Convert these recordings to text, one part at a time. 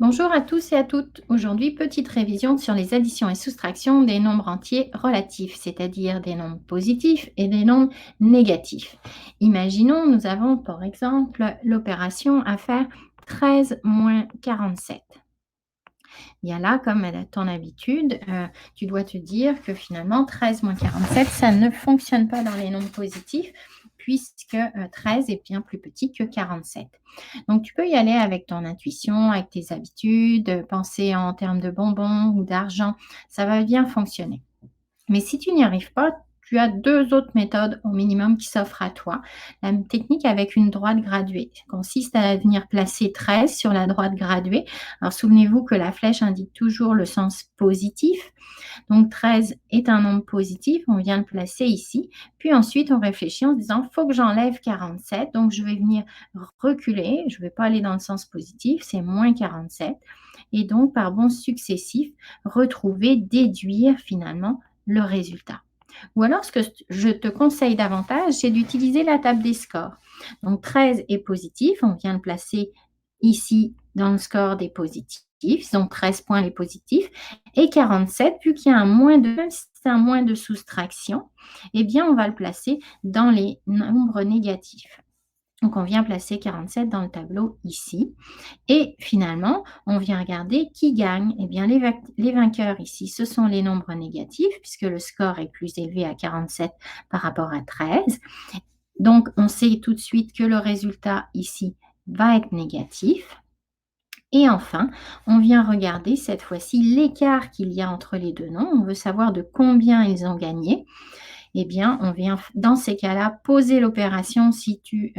Bonjour à tous et à toutes. Aujourd'hui, petite révision sur les additions et soustractions des nombres entiers relatifs, c'est-à-dire des nombres positifs et des nombres négatifs. Imaginons, nous avons par exemple l'opération à faire 13 moins 47. Bien là, comme à ton habitude, tu dois te dire que finalement 13 moins 47, ça ne fonctionne pas dans les nombres positifs puisque 13 est bien plus petit que 47. Donc tu peux y aller avec ton intuition, avec tes habitudes, penser en termes de bonbons ou d'argent, ça va bien fonctionner. Mais si tu n'y arrives pas, tu as 2 autres méthodes au minimum qui s'offrent à toi. La technique avec une droite graduée consiste à venir placer 13 sur la droite graduée. Alors souvenez-vous que la flèche indique toujours le sens positif. Donc 13 est un nombre positif, on vient le placer ici. Puis ensuite, on réfléchit en se disant, il faut que j'enlève 47. Donc je vais venir reculer, je ne vais pas aller dans le sens positif, c'est moins 47. Et donc, par bons successifs, retrouver, déduire finalement le résultat. Ou alors, ce que je te conseille davantage, c'est d'utiliser la table des scores. Donc 13 est positif, on vient le placer ici dans le score des positifs, donc 13 points les positifs, et 47, vu qu'il y a un moins de, c'est un moins de soustraction, eh bien on va le placer dans les nombres négatifs. Donc on vient placer 47 dans le tableau ici. Et finalement, on vient regarder qui gagne. Eh bien, les vainqueurs ici, ce sont les nombres négatifs, puisque le score est plus élevé à 47 par rapport à 13. Donc, on sait tout de suite que le résultat ici va être négatif. Et enfin, on vient regarder cette fois-ci l'écart qu'il y a entre les deux nombres. On veut savoir de combien ils ont gagné. Eh bien, on vient dans ces cas-là poser l'opération si tu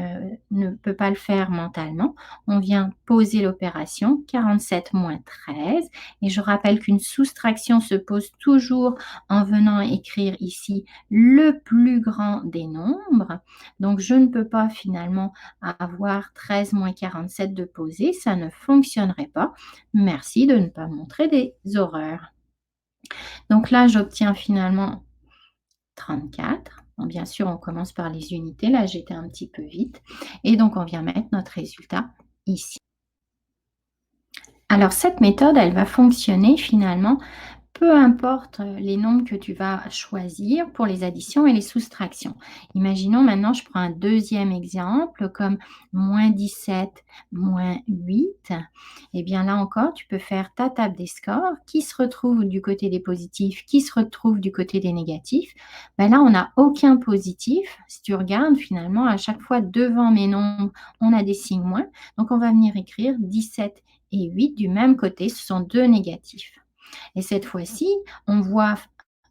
ne peux pas le faire mentalement. On vient poser l'opération 47 moins 13. Et je rappelle qu'une soustraction se pose toujours en venant écrire ici le plus grand des nombres. Donc, je ne peux pas finalement avoir 13 moins 47 de poser. Ça ne fonctionnerait pas. Merci de ne pas montrer des horreurs. Donc là, j'obtiens finalement 34. Bon, bien sûr, on commence par les unités. Là, j'étais un petit peu vite. Et donc, on vient mettre notre résultat ici. Alors, cette méthode, elle va fonctionner finalement peu importe les nombres que tu vas choisir pour les additions et les soustractions. Imaginons maintenant, je prends un deuxième exemple comme moins 17, moins 8. Et bien là encore, tu peux faire ta table des scores qui se retrouve du côté des positifs, qui se retrouve du côté des négatifs. Ben là, on n'a aucun positif. Si tu regardes finalement, à chaque fois devant mes nombres, on a des signes moins. Donc, on va venir écrire 17 et 8 du même côté. Ce sont deux négatifs. Et cette fois-ci, on voit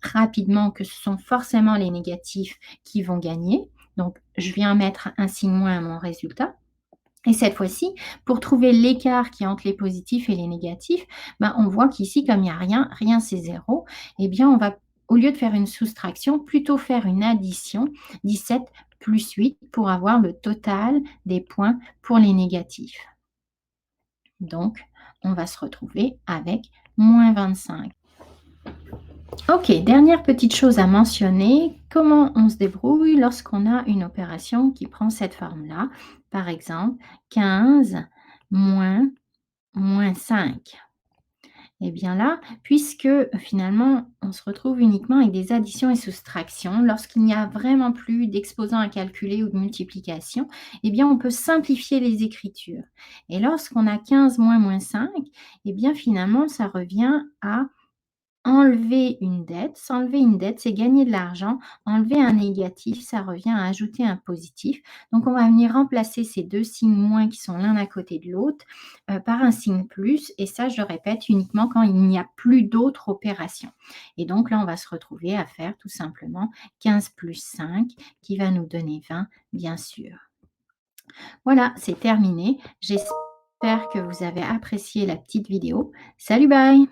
rapidement que ce sont forcément les négatifs qui vont gagner. Donc, je viens mettre un signe moins à mon résultat. Et cette fois-ci, pour trouver l'écart qui est entre les positifs et les négatifs, ben, on voit qu'ici, comme il n'y a rien, rien c'est 0, eh bien, on va, au lieu de faire une soustraction, plutôt faire une addition, 17 plus 8, pour avoir le total des points pour les négatifs. Donc, on va se retrouver avec moins 25. Ok, dernière petite chose à mentionner, comment on se débrouille lorsqu'on a une opération qui prend cette forme-là. Par exemple, 15 moins 5. Et bien là, puisque finalement, on se retrouve uniquement avec des additions et soustractions, lorsqu'il n'y a vraiment plus d'exposants à calculer ou de multiplication, eh bien, on peut simplifier les écritures. Et lorsqu'on a 15 moins 5, eh bien, finalement, ça revient à enlever une dette. S'enlever une dette, c'est gagner de l'argent. Enlever un négatif, ça revient à ajouter un positif. Donc, on va venir remplacer ces deux signes moins qui sont l'un à côté de l'autre par un signe plus. Et ça, je le répète, uniquement quand il n'y a plus d'autres opérations. Et donc, là, on va se retrouver à faire tout simplement 15 plus 5 qui va nous donner 20, bien sûr. Voilà, c'est terminé. J'espère que vous avez apprécié la petite vidéo. Salut, bye!